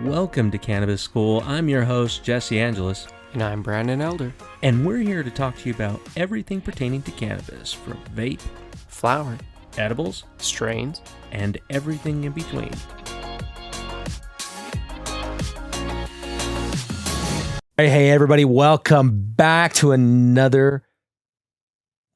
Welcome to Cannabis School. I'm your host, Jesse Angeles. And I'm Brandon Elder. And we're here to talk to you about everything pertaining to cannabis, from vape, flower, edibles, strains, and everything in between. Hey, everybody. Welcome back to another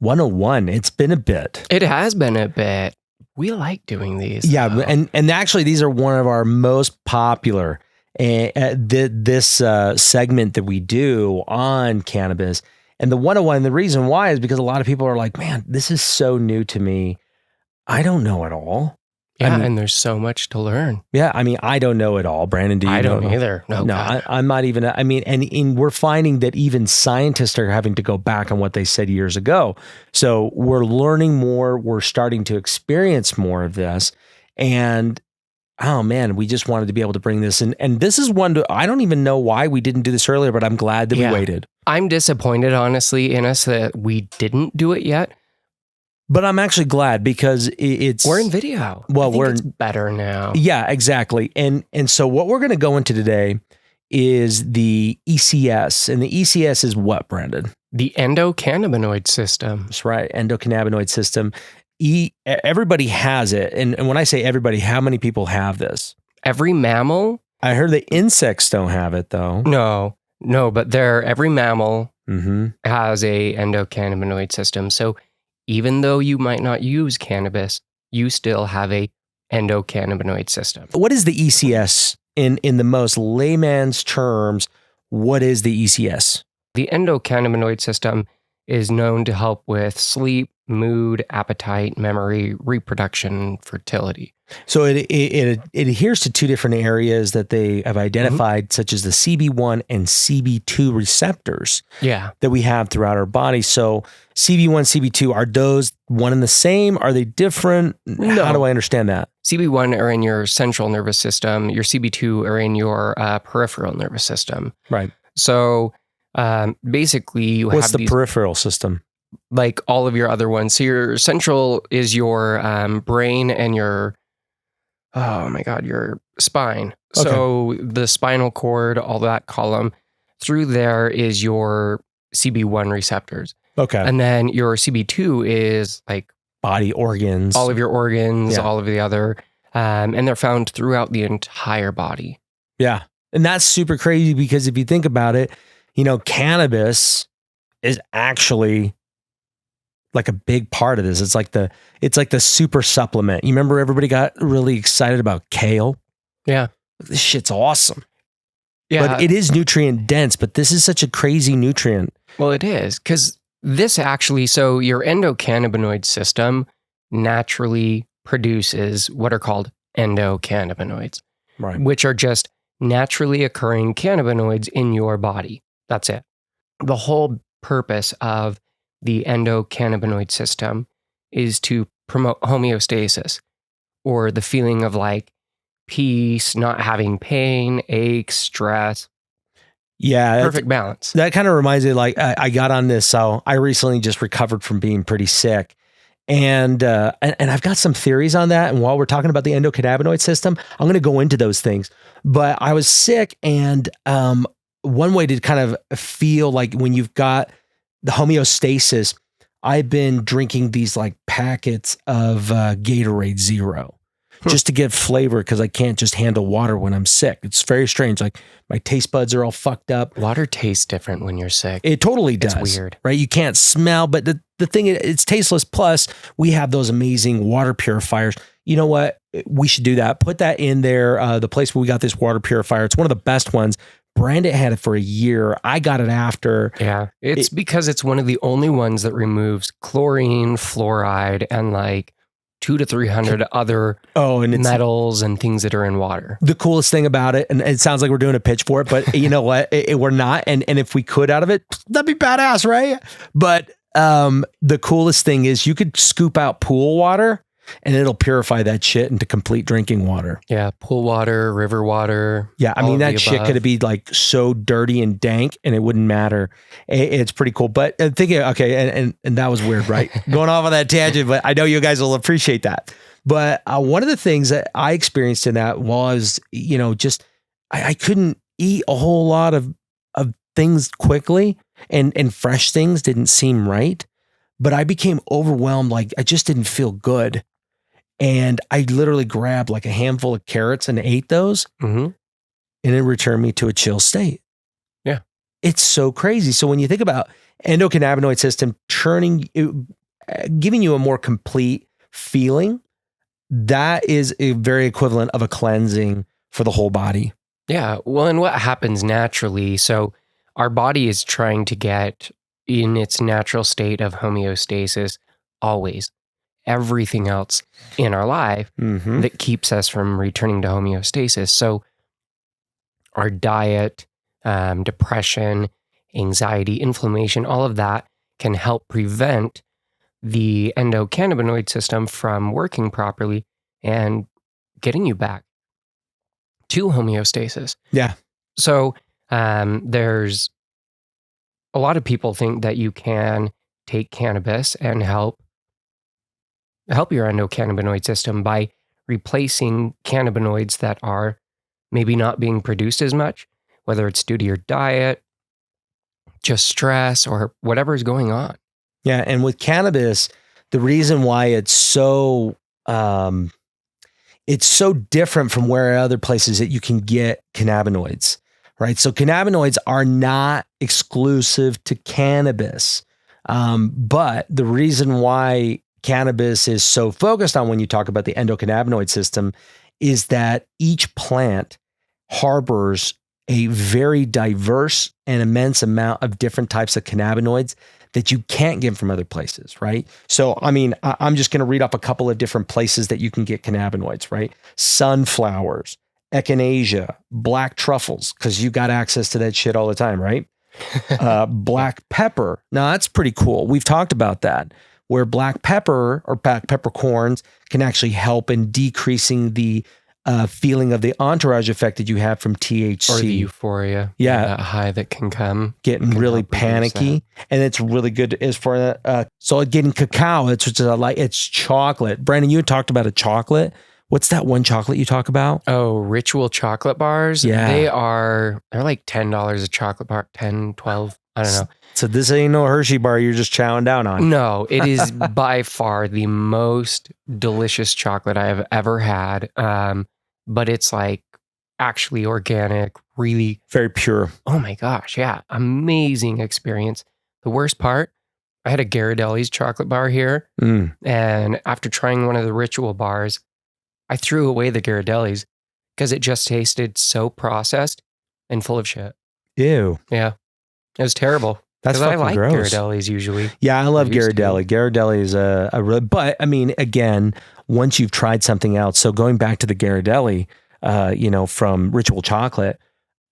101. It's been a bit. It has been a bit. We like doing these. Yeah, though. and actually, these are one of our most popular this segment that we do on cannabis. And the 101, the reason why is because a lot of people are like, man, this is so new to me. I don't know it all. Yeah, I mean, and there's so much to learn. Yeah, I mean, I don't know it all. Brandon, do you know? I don't it all? either. No, I'm not even, I mean, and we're finding that even scientists are having to go back on what they said years ago. So we're learning more. We're starting to experience more of this. And oh man, we just wanted to be able to bring this in. And this is one, I don't even know why we didn't do this earlier, but I'm glad that we waited. I'm disappointed, honestly, in us that we didn't do it yet. But I'm actually glad because we're in video. Well, it's better now. Yeah, exactly. And so what we're going to go into today is the ECS. And the ECS is what, Brandon? The endocannabinoid system. That's right. Endocannabinoid system. Everybody has it. And when I say everybody, how many people have this? Every mammal. I heard the insects don't have it though. No, but every mammal has a endocannabinoid system. So even though you might not use cannabis, you still have a endocannabinoid system. What is the ECS in the most layman's terms? What is the ECS? The endocannabinoid system is known to help with sleep, mood, appetite, memory, reproduction, fertility. So it adheres to two different areas that they have identified, such as the CB1 and CB2 receptors that we have throughout our body. So CB1, CB2, are those one and the same? Are they different? No. How do I understand that? CB1 are in your central nervous system. Your CB2 are in your peripheral nervous system. Right. So basically you What's have the peripheral system? Like all of your other ones. So your central is your brain and your spine. Okay. So the spinal cord, all that column, through there is your CB1 receptors. Okay. And then your CB2 is like body organs. All of your organs, all of the other, and they're found throughout the entire body. Yeah. And that's super crazy because if you think about it, cannabis is actually like a big part of this. It's like the super supplement. You remember everybody got really excited about kale? Yeah. This shit's awesome. Yeah. But it is nutrient dense, but this is such a crazy nutrient. Well, it is because this actually, so your endocannabinoid system naturally produces what are called endocannabinoids, right? Which are just naturally occurring cannabinoids in your body. That's it. The whole purpose of the endocannabinoid system is to promote homeostasis, or the feeling of like peace, not having pain, ache, stress. Yeah. Perfect balance. That kind of reminds me, like I got on this. So I recently just recovered from being pretty sick. And I've got some theories on that. And while we're talking about the endocannabinoid system, I'm going to go into those things. But I was sick, and one way to kind of feel like when you've got the homeostasis, I've been drinking these like packets of Gatorade Zero just to get flavor because I can't just handle water when I'm sick. It's very strange. Like my taste buds are all fucked up. Water tastes different when you're sick. It totally does. It's weird. Right? You can't smell, but the thing is, it's tasteless. Plus, we have those amazing water purifiers. You know what? We should do that. Put that in there. The place where we got this water purifier, it's one of the best ones. Brandon had it for a year. I got it after. Yeah. It's because it's one of the only ones that removes chlorine, fluoride, and like 200 to 300 other metals and things that are in water. The coolest thing about it, and it sounds like we're doing a pitch for it, but you know what? We're not. And if we could out of it, that'd be badass, right? But the coolest thing is you could scoop out pool water and it'll purify that shit into complete drinking water. Yeah, pool water, river water. Yeah, I mean, that shit could be like so dirty and dank and it wouldn't matter. It's pretty cool. But thinking, okay, and that was weird, right? Going off on that tangent, but I know you guys will appreciate that. But one of the things that I experienced in that was, just I couldn't eat a whole lot of things quickly, and fresh things didn't seem right. But I became overwhelmed. Like I just didn't feel good. And I literally grabbed like a handful of carrots and ate those, Mm-hmm. and it returned me to a chill state. Yeah. It's so crazy. So when you think about endocannabinoid system giving you a more complete feeling, that is a very equivalent of a cleansing for the whole body. Yeah. Well, and what happens naturally? So our body is trying to get in its natural state of homeostasis always. Everything else in our life Mm-hmm. that keeps us from returning to homeostasis. So our diet, depression, anxiety, inflammation, all of that can help prevent the endocannabinoid system from working properly and getting you back to homeostasis. Yeah. So there's a lot of people think that you can take cannabis and help your endocannabinoid system by replacing cannabinoids that are maybe not being produced as much, whether it's due to your diet, just stress, or whatever is going on. Yeah. And with cannabis, the reason why it's so different from where other places that you can get cannabinoids, right? So cannabinoids are not exclusive to cannabis. But the reason why cannabis is so focused on when you talk about the endocannabinoid system is that each plant harbors a very diverse and immense amount of different types of cannabinoids that you can't get from other places, right? So, I mean, I'm just going to read up a couple of different places that you can get cannabinoids, right? Sunflowers, echinacea, black truffles, because you got access to that shit all the time, right? Black pepper. Now, that's pretty cool. We've talked about that, where black pepper or black peppercorns can actually help in decreasing the feeling of the entourage effect that you have from THC. Or the euphoria. Yeah. That high that can come. Getting really panicky. And it's really good as for so getting cacao, it's chocolate. Brandon, you had talked about a chocolate. What's that one chocolate you talk about? Oh, Ritual chocolate bars. Yeah. They're like $10 a chocolate bar, 10, 12. I don't know. So this ain't no Hershey bar you're just chowing down on. No, it is by far the most delicious chocolate I have ever had. But it's like actually organic, really very pure. Oh my gosh, yeah. Amazing experience. The worst part, I had a Ghirardelli's chocolate bar here. And after trying one of the Ritual bars, I threw away the Ghirardelli's because it just tasted so processed and full of shit. Ew. Yeah. It was terrible. That's fucking I like gross. Ghirardelli's usually. Yeah, I love Ghirardelli. Ghirardelli is a really, but I mean, again, once you've tried something else. So going back to the Ghirardelli, from Ritual Chocolate,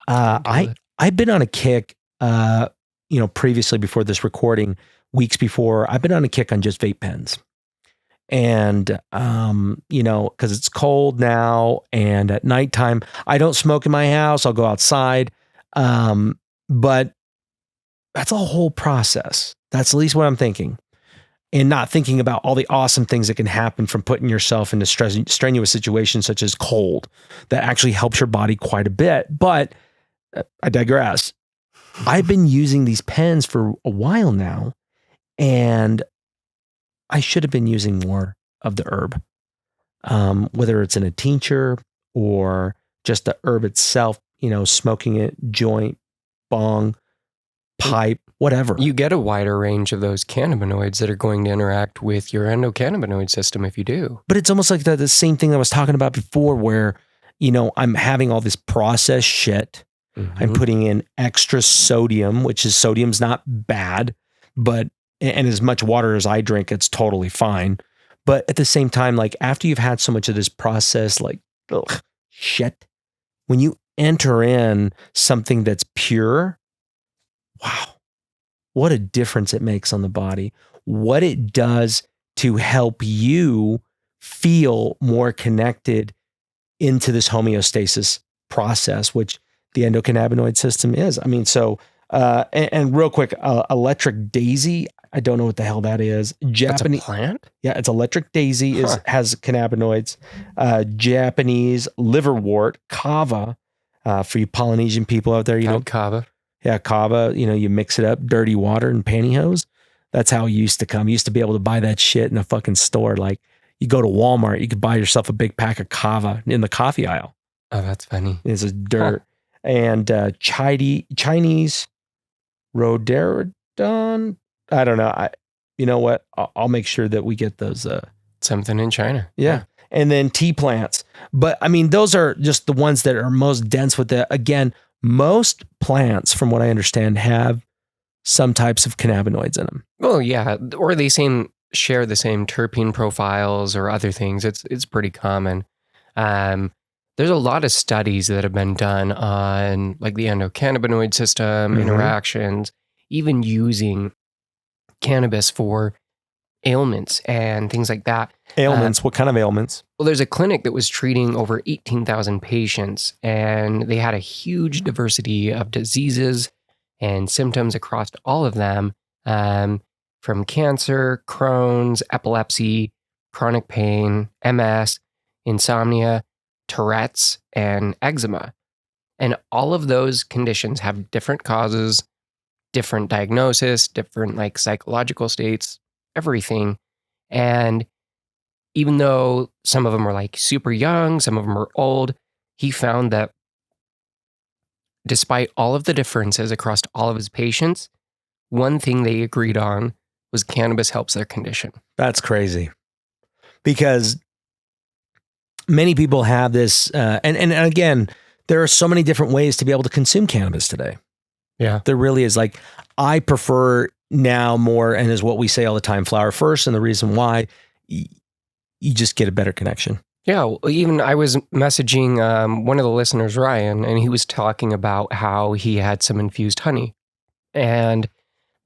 I've been on a kick, previously before this recording, weeks before, I've been on a kick on just vape pens. And, because it's cold now and at nighttime, I don't smoke in my house. I'll go outside. But that's a whole process. That's at least what I'm thinking. And not thinking about all the awesome things that can happen from putting yourself into strenuous situations such as cold that actually helps your body quite a bit. But I digress. I've been using these pens for a while now, and I should have been using more of the herb, whether it's in a tincture or just the herb itself, smoking it, joint, bong, pipe, whatever. You get a wider range of those cannabinoids that are going to interact with your endocannabinoid system if you do. But it's almost like the same thing I was talking about before where, I'm having all this processed shit. Mm-hmm. I'm putting in extra sodium, which is sodium's not bad, but, and as much water as I drink, it's totally fine. But at the same time, like after you've had so much of this process, like shit, when you enter in something that's pure, wow, what a difference it makes on the body. What it does to help you feel more connected into this homeostasis process, which the endocannabinoid system is. I mean, so, and real quick, electric daisy, I don't know what the hell that is. Japanese plant? Yeah, it's electric daisy has cannabinoids. Japanese liverwort, kava, For you Polynesian people out there, you know, kava. yeah, kava, you know, you mix it up, dirty water and pantyhose. That's how it used to come. You used to be able to buy that shit in a fucking store. Like you go to Walmart, you could buy yourself a big pack of kava in the coffee aisle. Oh, that's funny. It's a dirt. And Chinese rhododendron. I don't know. You know what? I'll make sure that we get those. Something in China. Yeah. And then tea plants. But I mean, those are just the ones that are most dense with the, again, most plants, from what I understand, have some types of cannabinoids in them. Well, yeah. Or they share the same terpene profiles or other things. It's pretty common. There's a lot of studies that have been done on like the endocannabinoid system, interactions, even using cannabis for ailments and things like that. Ailments? What kind of ailments? Well, there's a clinic that was treating over 18,000 patients, and they had a huge diversity of diseases and symptoms across all of them, from cancer, Crohn's, epilepsy, chronic pain, MS, insomnia, Tourette's, and eczema. And all of those conditions have different causes, different diagnosis, different like psychological states, everything. And even though some of them are like super young, some of them are old, he found that despite all of the differences across all of his patients, one thing they agreed on was cannabis helps their condition. That's crazy. Because many people have this, and again, there are so many different ways to be able to consume cannabis today. Yeah. There really is. Like, I prefer now more, and is what we say all the time, flower first. And the reason why, you just get a better connection. Yeah. Even I was messaging one of the listeners, Ryan, and he was talking about how he had some infused honey. And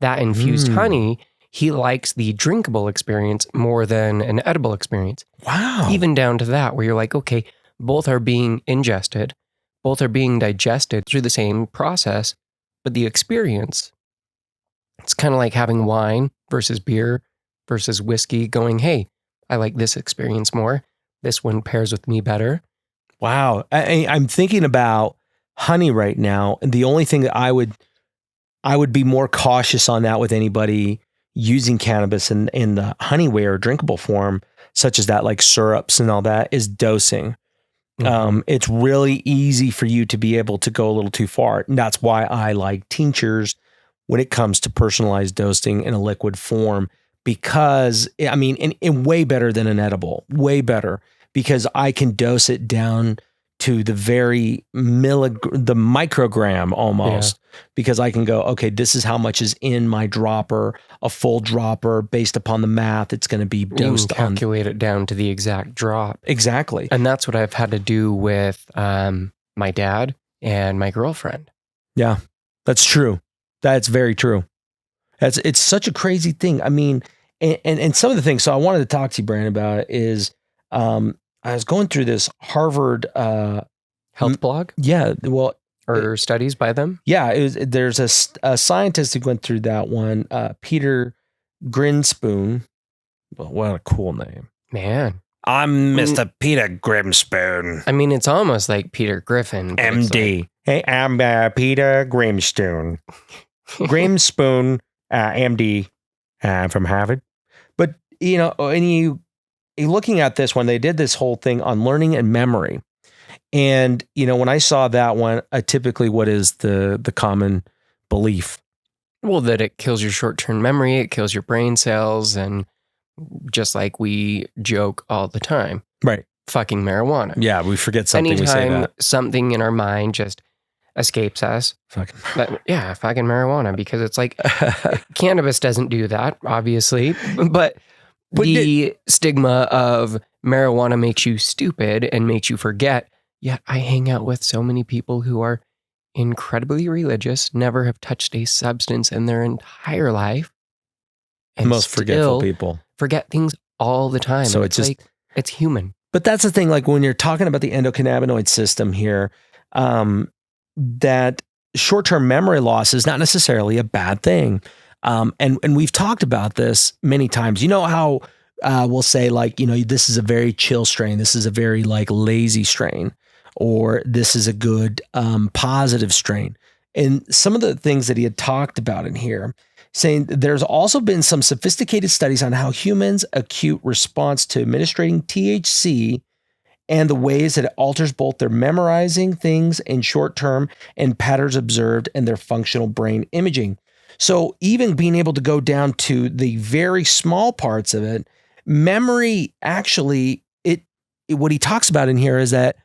that infused honey, he likes the drinkable experience more than an edible experience. Wow. Even down to that, where you're like, okay, both are being ingested, both are being digested through the same process, but the experience, it's kind of like having wine versus beer versus whiskey, going, hey, I like this experience more. This one pairs with me better. Wow. I'm thinking about honey right now. And the only thing that I would be more cautious on that with anybody using cannabis in the honey way or drinkable form, such as that, like syrups and all that, is dosing. It's really easy for you to be able to go a little too far. And that's why I like tinctures when it comes to personalized dosing in a liquid form, because I mean, and way better than an edible, way better, because I can dose it down to the very the microgram almost, because I can go, okay, this is how much is in my dropper, a full dropper based upon the math. It's going to be dosed. You can calculate it down to the exact drop. Exactly. And that's what I've had to do with my dad and my girlfriend. Yeah, that's true. That's very true. It's such a crazy thing. I mean, and some of the things, so I wanted to talk to you, Brandon, about it is, I was going through this Harvard health blog. Yeah, well, or studies by them. Yeah, there's a scientist who went through that one, Peter Grinspoon. Well, what a cool name, man! I'm Mr. Peter Grimspoon. I mean, it's almost like Peter Griffin, MD. Like, hey, I'm Peter Grimspoon. Grimspoon, MD, from Harvard. But you know, and you looking at this one, they did this whole thing on learning and memory. And, you know, when I saw that one, typically what is the common belief? Well, that it kills your short-term memory, it kills your brain cells, and just like we joke all the time. Right. Fucking marijuana. Yeah, we forget something, anytime we say that. Something in our mind just escapes us. Fucking marijuana, because it's like cannabis doesn't do that, obviously, but the stigma of marijuana makes you stupid and makes you forget. Yet I hang out with so many people who are incredibly religious, never have touched a substance in their entire life. And most forgetful people forget things all the time. So it's just like, it's human. But that's the thing, like when you're talking about the endocannabinoid system here, that short-term memory loss is not necessarily a bad thing. And we've talked about this many times. You know how we'll say, like, you know, this is a very chill strain. This is a very like lazy strain. or this is a good positive strain. And some of the things that he had talked about in here, saying there's also been some sophisticated studies on how humans' acute response to administering THC and the ways that it alters both their memorizing things in short term and patterns observed in their functional brain imaging. So even being able to go down to the very small parts of it, memory actually, what he talks about in here is that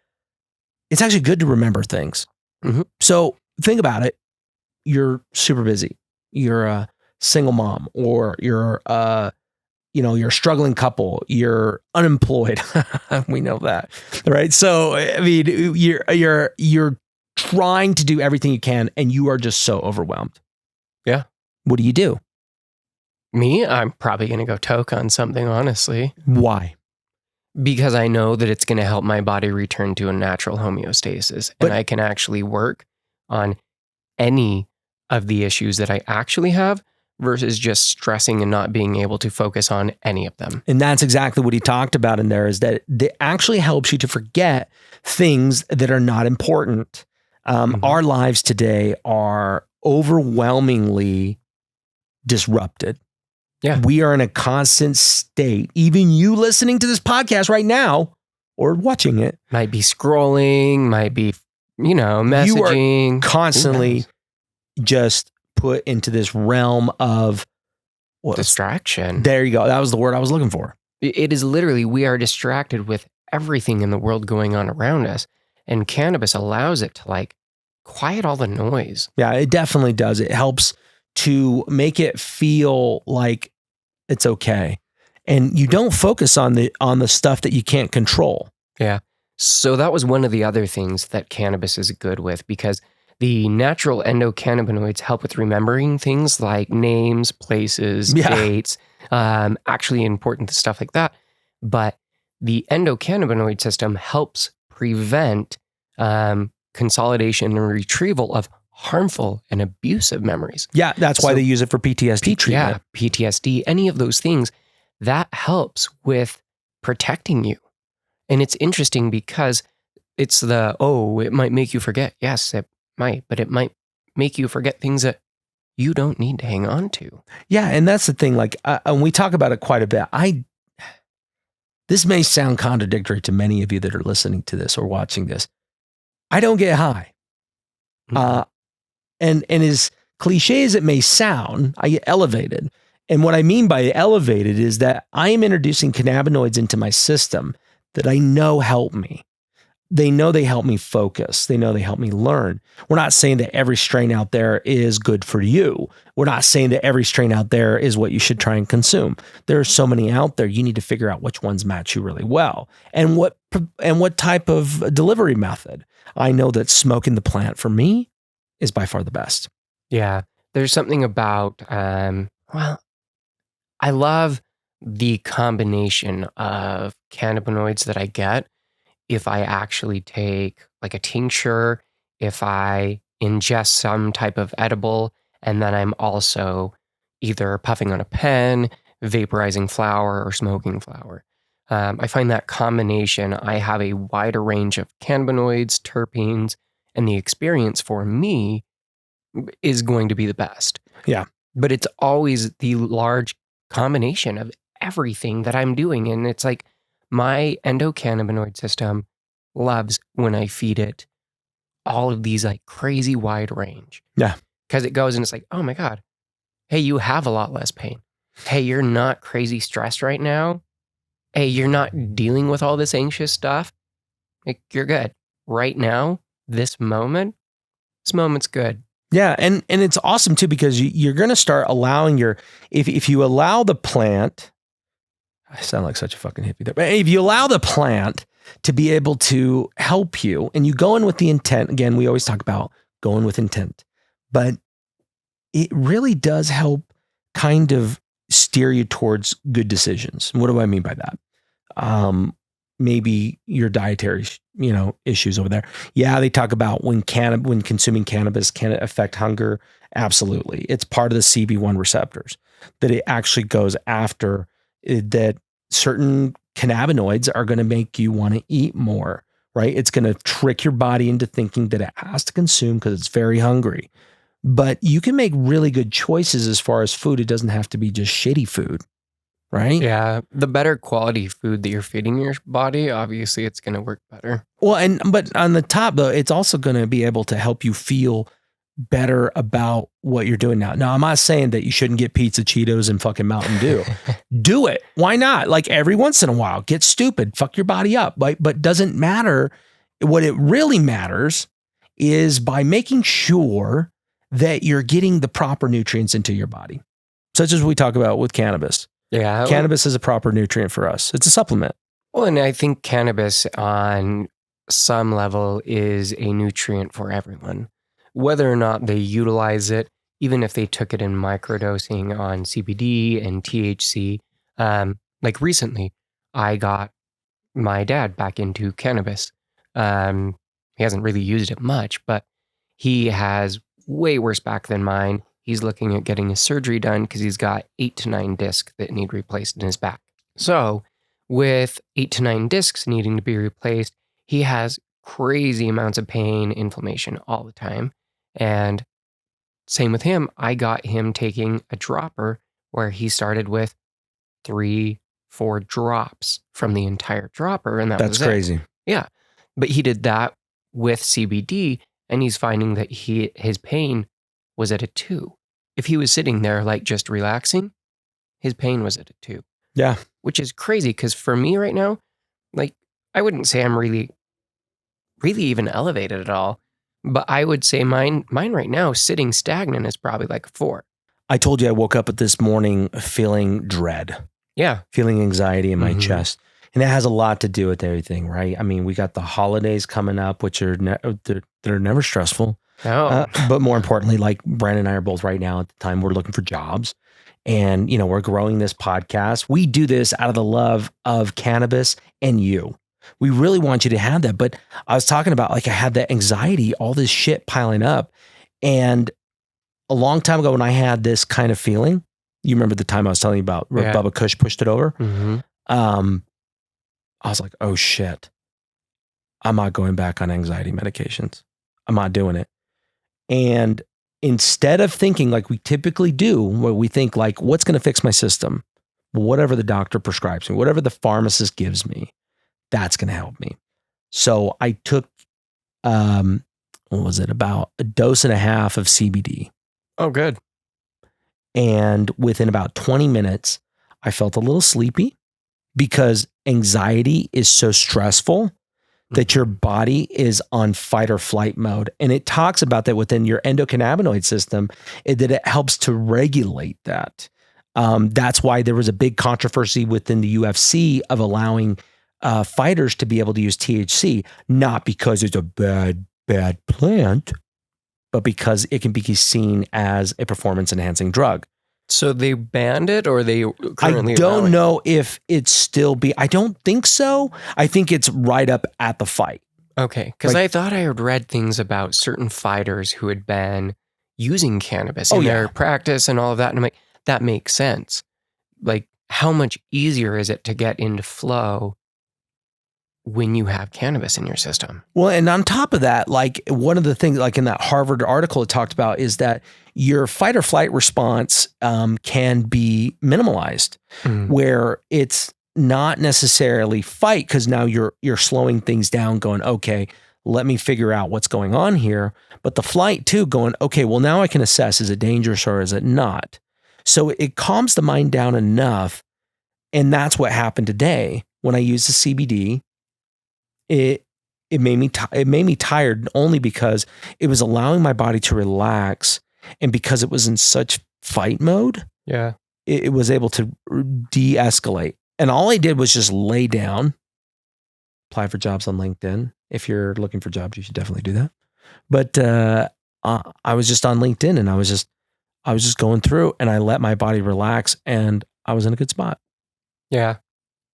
it's actually good to remember things. Mm-hmm. So think about it. You're super busy. You're a single mom, or you're you're a struggling couple, you're unemployed. We know that, right? So, I mean, you're trying to do everything you can and you are just so overwhelmed. Yeah. What do you do? Me, I'm probably going to go toke on something, honestly. Why? Because I know that it's going to help my body return to a natural homeostasis. And I can actually work on any of the issues that I actually have versus just stressing and not being able to focus on any of them. And that's exactly what he talked about in there, is that it actually helps you to forget things that are not important. Our lives today are overwhelmingly disrupted. Yeah. We are in a constant state. Even you listening to this podcast right now or watching it might be scrolling, might be, messaging. You are constantly just put into this realm of distraction. There you go. That was the word I was looking for. It is literally, we are distracted with everything in the world going on around us. And cannabis allows it to quiet all the noise. Yeah, it definitely does. It helps to make it feel like it's okay. And you don't focus on the stuff that you can't control. Yeah. So that was one of the other things that cannabis is good with, because the natural endocannabinoids help with remembering things like names, places, dates, actually important stuff like that. But the endocannabinoid system helps prevent consolidation and retrieval of harmful and abusive memories. Yeah, that's why they use it for PTSD treatment. Yeah, PTSD, any of those things, that helps with protecting you. And it's interesting because it's it might make you forget. Yes, it might, but it might make you forget things that you don't need to hang on to. Yeah, and that's the thing. And we talk about it quite a bit. This may sound contradictory to many of you that are listening to this or watching this. I don't get high. And as cliche as it may sound, I get elevated. And what I mean by elevated is that I am introducing cannabinoids into my system that I know help me. They know they help me focus. They know they help me learn. We're not saying that every strain out there is good for you. We're not saying that every strain out there is what you should try and consume. There are so many out there. You need to figure out which ones match you really well and what type of delivery method. I know that smoking the plant for me is by far the best. Yeah. There's something about, I love the combination of cannabinoids that I get if I actually take a tincture, if I ingest some type of edible, and then I'm also either puffing on a pen, vaporizing flower, or smoking flower. I find that combination, I have a wider range of cannabinoids, terpenes, and the experience for me is going to be the best. Yeah. But it's always the large combination of everything that I'm doing. And it's like my endocannabinoid system loves when I feed it all of these crazy wide range. Yeah. Because it goes and it's like, oh my God, hey, you have a lot less pain. Hey, you're not crazy stressed right now. Hey, you're not dealing with all this anxious stuff. You're good. Right now, this moment's good. Yeah, and it's awesome too, because you're going to start allowing if you allow the plant, I sound like such a fucking hippie there, but if you allow the plant to be able to help you and you go in with the intent, again, we always talk about going with intent, but it really does help kind of steer you towards good decisions. And what do I mean by that? Maybe your dietary, issues over there. Yeah, they talk about when consuming cannabis can it affect hunger. Absolutely, it's part of the CB1 receptors that it actually goes after. That certain cannabinoids are going to make you want to eat more, right? It's going to trick your body into thinking that it has to consume because it's very hungry. But you can make really good choices as far as food. It doesn't have to be just shitty food, right? Yeah. The better quality food that you're feeding your body, obviously it's going to work better. Well, but on the top though, it's also going to be able to help you feel better about what you're doing now. Now, I'm not saying that you shouldn't get pizza, Cheetos, and fucking Mountain Dew. Do it. Why not? Like every once in a while, get stupid, fuck your body up. But doesn't matter. What it really matters is by making sure that you're getting the proper nutrients into your body, such as we talk about with cannabis. Yeah. Cannabis is a proper nutrient for us. It's a supplement. Well, and I think cannabis on some level is a nutrient for everyone. Whether or not they utilize it, even if they took it in microdosing on CBD and THC. Like recently, I got my dad back into cannabis. He hasn't really used it much, but he has way worse back than mine. He's looking at getting his surgery done because he's got 8 to 9 discs that need replaced in his back. So with 8 to 9 discs needing to be replaced, he has crazy amounts of pain, inflammation all the time. And same with him. I got him taking a dropper where he started with 3, 4 drops from the entire dropper. And That's crazy. Yeah. But he did that with CBD and he's finding that his pain was at a 2. If he was sitting there like just relaxing, his pain was at a 2. Yeah. Which is crazy because for me right now, like I wouldn't say I'm really even elevated at all, but I would say mine right now sitting stagnant is probably like a 4. I told you I woke up this morning feeling dread. Yeah. Feeling anxiety in my chest. And it has a lot to do with everything, right? I mean, we got the holidays coming up, which are they're never stressful. Oh. But more importantly, like Brandon and I are both right now at the time, we're looking for jobs. And, we're growing this podcast. We do this out of the love of cannabis and you. We really want you to have that. But I was talking about like I had that anxiety, all this shit piling up. And a long time ago when I had this kind of feeling, you remember the time I was telling you about where Bubba Kush pushed it over? I was like, oh shit, I'm not going back on anxiety medications. I'm not doing it. And instead of thinking like we typically do, where we think like, what's going to fix my system? Whatever the doctor prescribes me, whatever the pharmacist gives me, that's going to help me. So I took, what was it, about a dose and a half of CBD. Oh, good. And within about 20 minutes, I felt a little sleepy because anxiety is so stressful that your body is on fight or flight mode. And it talks about that within your endocannabinoid system, that it helps to regulate that. That's why there was a big controversy within the UFC of allowing fighters to be able to use THC, not because it's a bad plant, but because it can be seen as a performance enhancing drug. So they banned it or they currently I don't know if it's still I don't think so. I think it's right up at the fight. Okay. Because I thought I had read things about certain fighters who had been using cannabis in their practice and all of that. And I'm like, that makes sense. Like, how much easier is it to get into flow when you have cannabis in your system? Well, and on top of that, like one of the things, like in that Harvard article it talked about is that your fight or flight response can be minimalized, where it's not necessarily fight because now you're slowing things down, going, okay, let me figure out what's going on here. But the flight too, going, okay, well now I can assess, is it dangerous or is it not? So it calms the mind down enough, and that's what happened today when I used the CBD. It made me tired only because it was allowing my body to relax, and because it was in such fight mode, it was able to de-escalate. And all I did was just lay down, apply for jobs on LinkedIn. If you're looking for jobs, you should definitely do that. But I was just on LinkedIn, and I was just going through, and I let my body relax, and I was in a good spot. Yeah.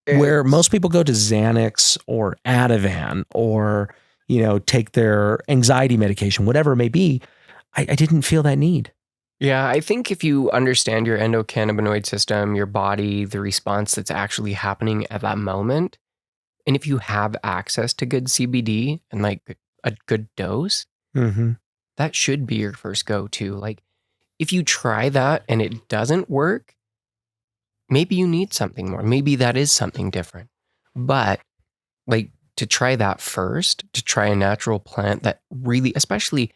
Where most people go to Xanax or Ativan or, take their anxiety medication, whatever it may be, I didn't feel that need. Yeah, I think if you understand your endocannabinoid system, your body, the response that's actually happening at that moment, And if you have access to good CBD and like a good dose, Mm-hmm. that should be your first go-to. Like if you try that and it doesn't work, maybe you need something more. Maybe that is something different. But like to try that first, to try a natural plant that really, especially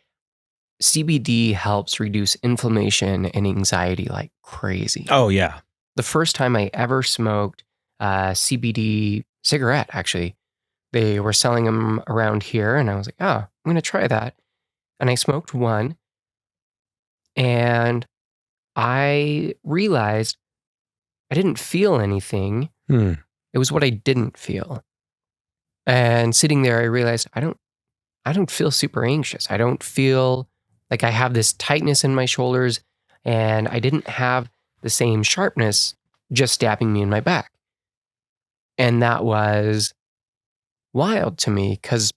CBD helps reduce inflammation and anxiety like crazy. Oh, yeah. The first time I ever smoked a CBD cigarette, actually, they were selling them around here. And I was like, oh, I'm going to try that. And I smoked one and I realized I didn't feel anything. Hmm. It was what I didn't feel. And sitting there, I realized I don't feel super anxious. I don't feel like I have this tightness in my shoulders, and I didn't have the same sharpness just stabbing me in my back. And that was wild to me because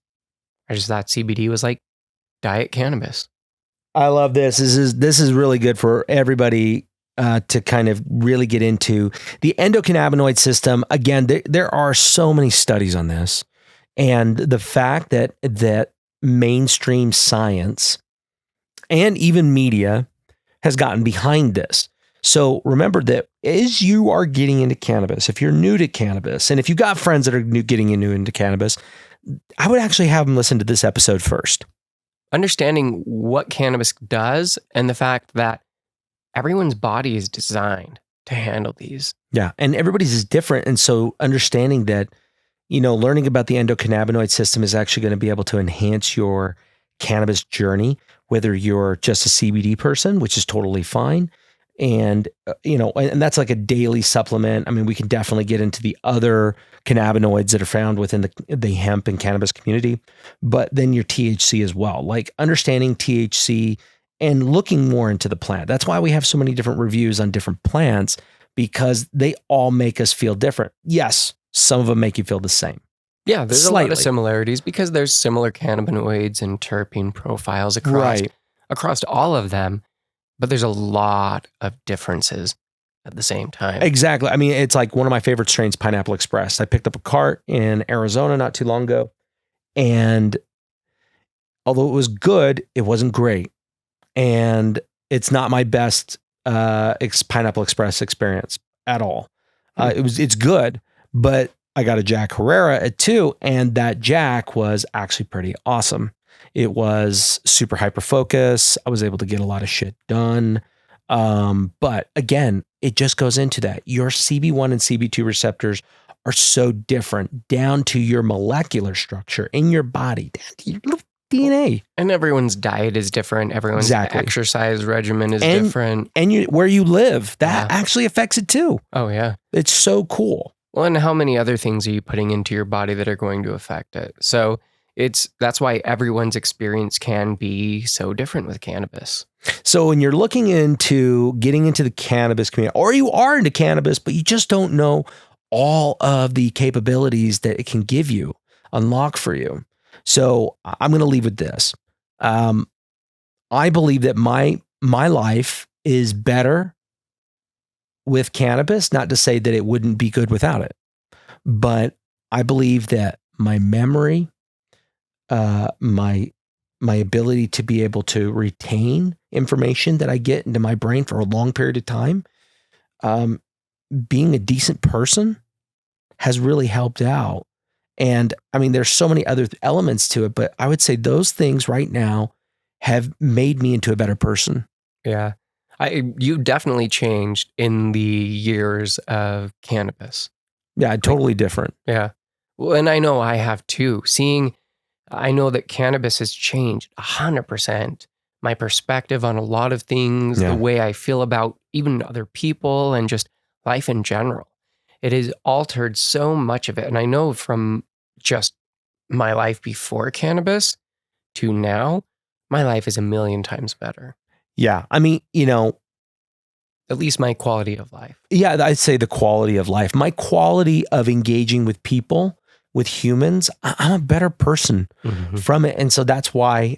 I just thought CBD was like diet cannabis. I love this. This is really good for everybody to kind of really get into the endocannabinoid system. Again, there are so many studies on this, and the fact that mainstream science and even media has gotten behind this. So remember that as you are getting into cannabis, if you're new to cannabis, and if you got friends that are getting into cannabis, I would actually have them listen to this episode first. Understanding what cannabis does and the fact that everyone's body is designed to handle these. Yeah. And everybody's is different. And so understanding that, learning about the endocannabinoid system is actually going to be able to enhance your cannabis journey, whether you're just a CBD person, which is totally fine. And, and that's like a daily supplement. I mean, we can definitely get into the other cannabinoids that are found within the hemp and cannabis community, but then your THC as well, like understanding THC and looking more into the plant. That's why we have so many different reviews on different plants, because they all make us feel different. Yes, some of them make you feel the same. Yeah, there's a lot Slightly. of similarities because there's similar cannabinoids and terpene profiles across all of them, but there's a lot of differences at the same time. Exactly. I mean, it's like one of my favorite strains, Pineapple Express. I picked up a cart in Arizona not too long ago, and although it was good, it wasn't great. And it's not my best Pineapple Express experience at all. It's good, but I got a Jack Herrera at 2, and that Jack was actually pretty awesome. It was super hyper focus. I was able to get a lot of shit done. But again, it just goes into that. Your CB1 and CB2 receptors are so different down to your molecular structure in your body, down to your little DNA. And everyone's diet is different. Everyone's exercise regimen is different. And where you live, that actually affects it too. Oh, yeah. It's so cool. Well, and how many other things are you putting into your body that are going to affect it? So that's why everyone's experience can be so different with cannabis. So when you're looking into getting into the cannabis community, or you are into cannabis, but you just don't know all of the capabilities that it can give you, unlock for you. So I'm going to leave with this. I believe that my life is better with cannabis, not to say that it wouldn't be good without it, but I believe that my memory, my ability to be able to retain information that I get into my brain for a long period of time, being a decent person has really helped out. And I mean, there's so many other elements to it, but I would say those things right now have made me into a better person. Yeah. You definitely changed in the years of cannabis. Yeah, totally different. Yeah. Well, and I know I have too. I know that cannabis has changed 100% my perspective on a lot of things, the way I feel about even other people and just life in general. It has altered so much of it. And I know from just my life before cannabis to now, my life is a million times better. Yeah. I mean, at least my quality of life. Yeah, I'd say the quality of life, my quality of engaging with people, with humans, I'm a better person from it. And so that's why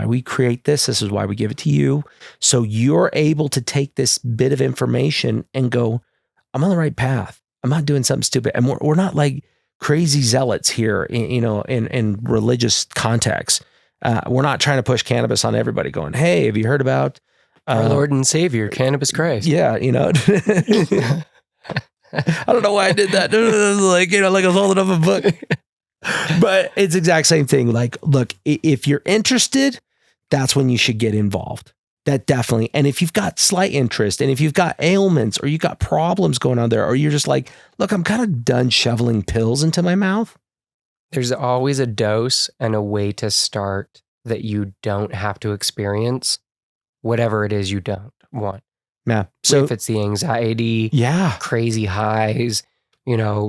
we create this. This is why we give it to you. So you're able to take this bit of information and go, I'm on the right path. I'm not doing something stupid. And we're not like crazy zealots here, in religious contexts. We're not trying to push cannabis on everybody going, hey, have you heard about Our Lord and Savior, Cannabis Christ. Yeah, I don't know why I did that. Like I was holding up a book. But it's the exact same thing. Like, look, if you're interested, that's when you should get involved. That definitely. And if you've got slight interest, and if you've got ailments or you've got problems going on there, or you're just like, look, I'm kind of done shoveling pills into my mouth. There's always a dose and a way to start that you don't have to experience whatever it is you don't want. Yeah. So if it's the anxiety, crazy highs,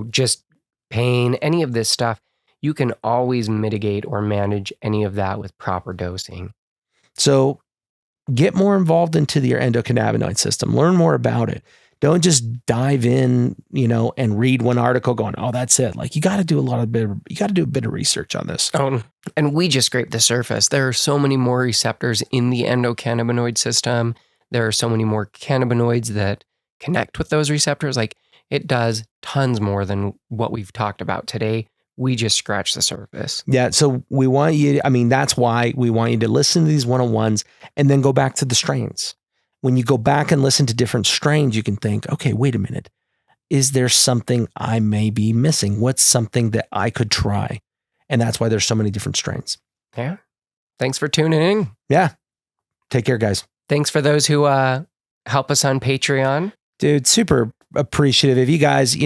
just pain, any of this stuff, you can always mitigate or manage any of that with proper dosing. So get more involved into your endocannabinoid system. Learn more about it. Don't just dive in, and read one article going, oh, that's it. Like you got to do a bit of research on this. And we just scraped the surface. There are so many more receptors in the endocannabinoid system. There are so many more cannabinoids that connect with those receptors. Like it does tons more than what we've talked about today. We just scratched the surface. Yeah. So we want you, that's why we want you to listen to these 101s and then go back to the strains. When you go back and listen to different strains, you can think, okay, wait a minute. Is there something I may be missing? What's something that I could try? And that's why there's so many different strains. Yeah. Thanks for tuning in. Yeah. Take care, guys. Thanks for those who help us on Patreon. Dude, super appreciative of you guys.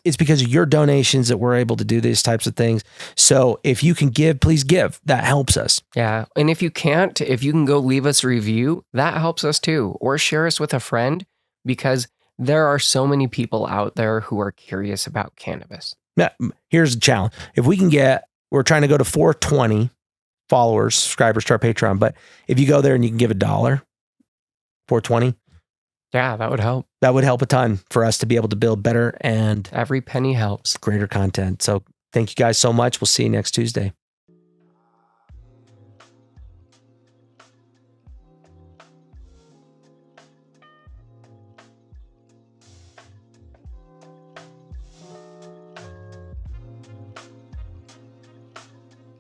It's because of your donations that we're able to do these types of things. So if you can give, please give. That helps us. Yeah. And if you can't, if you can go leave us a review, that helps us too. Or share us with a friend, because there are so many people out there who are curious about cannabis. Now, here's the challenge. If we can we're trying to go to 420 followers, subscribers to our Patreon. But if you go there and you can give $1, 420. Yeah, that would help. That would help a ton for us to be able to build better and every penny helps. Greater content. So thank you guys so much. We'll see you next Tuesday.